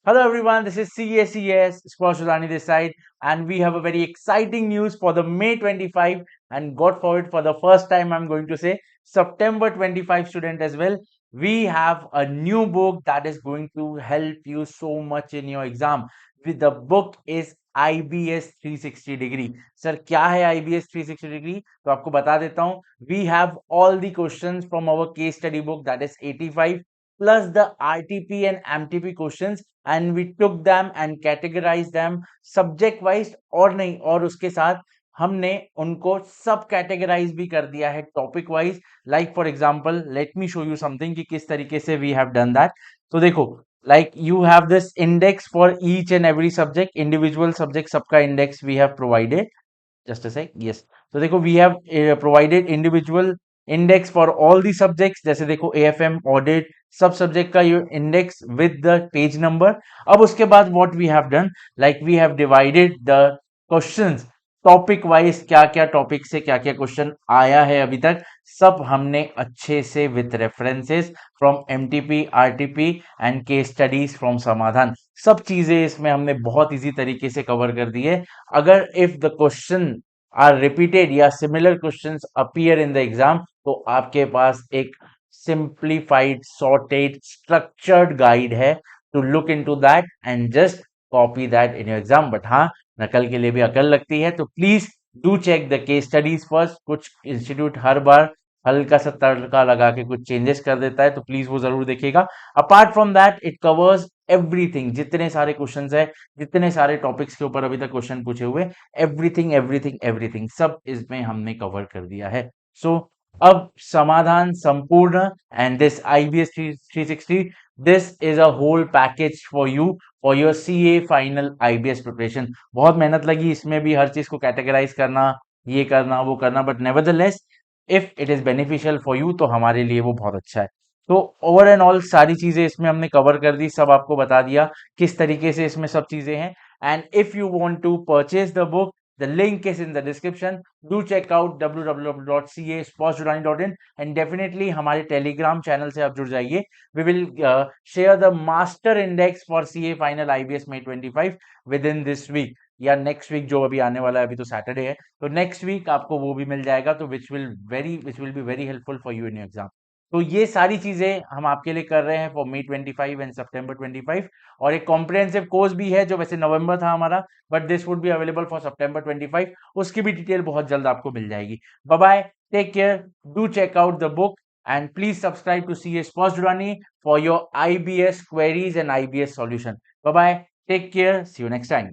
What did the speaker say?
Hello everyone, this is CACS, Sparsh Dodani this side, and we have a very exciting news for the May 25 and God forbid for the first time I'm going to say September 25 student as well. We have a new book that is going to help you so much in your exam. The book is IBS 360 degree. Sir, क्या है IBS 360 degree? तो आपको बता देता हूँ. We have all the questions from our case study book that is 85 plus the RTP and MTP questions and we took them and categorized them subject wise और नहीं और उसके साथ हमने उनको सब कैटेगराइज भी कर दिया है topic wise like for example let me show you something कि किस तरीके से वी हैव डन दैट तो देखो like you have this index for each and every subject individual subject सबका index we have provided just a sec yes तो देखो we have provided individual index for all the subjects जैसे देखो AFM audit सब subject का index with the page number अब उसके बाद what we have done like we have divided the questions topic wise क्या क्या टॉपिक से क्या क्या क्वेश्चन आया है अभी तक सब हमने अच्छे से with references from MTP RTP and case studies from समाधान सब चीजें इसमें हमने बहुत इजी तरीके से कवर कर दी है अगर if the question are repeated या similar questions appear in the exam तो आपके पास एक simplified, sorted, structured guide है to look into that and just copy that in your exam. But हाँ नकल के लिए भी अकल लगती है तो please do check the case studies first कुछ इंस्टीट्यूट हर बार हल्का सा तड़का लगा के कुछ चेंजेस कर देता है तो प्लीज वो जरूर देखिएगा apart from that it covers everything जितने सारे क्वेश्चंस है जितने सारे टॉपिक्स के ऊपर अभी तक क्वेश्चन पूछे हुए एवरीथिंग एवरीथिंग एवरीथिंग सब इसमें हमने कवर कर दिया है सो अब समाधान संपूर्ण and this IBS 360 this is a whole package for you for your CA final IBS preparation बहुत मेहनत लगी इसमें भी हर चीज को कैटेगराइज करना ये करना वो करना but nevertheless if it is beneficial for you तो हमारे लिए वो बहुत अच्छा है तो ओवर एंड ऑल सारी चीजें इसमें हमने कवर कर दी सब आपको बता दिया किस तरीके से इसमें सब चीजें हैं and if you want to purchase the book the link is in the description. Do check out www.ca-dodani.in and definitely हमारे टेलीग्राम चैनल से आप जुड़ जाइए. We will share the master index for CA final IBS May 25 within this week. या next week जो अभी आने वाला है अभी तो सैटरडे है तो नेक्स्ट वीक आपको वो भी मिल जाएगा तो which will be very helpful for you in your exam तो ये सारी चीजें हम आपके लिए कर रहे हैं फॉर May 25 एंड September 25 और एक कॉम्प्रिहेंसिव कोर्स भी है जो वैसे नवंबर था हमारा but this would be available for September 25 उसकी भी डिटेल बहुत जल्द आपको मिल जाएगी bye bye take care do check out the book and please subscribe to CA Sparsh Dodani for your IBS queries and IBS solution. Bye bye. Take care. See you next time.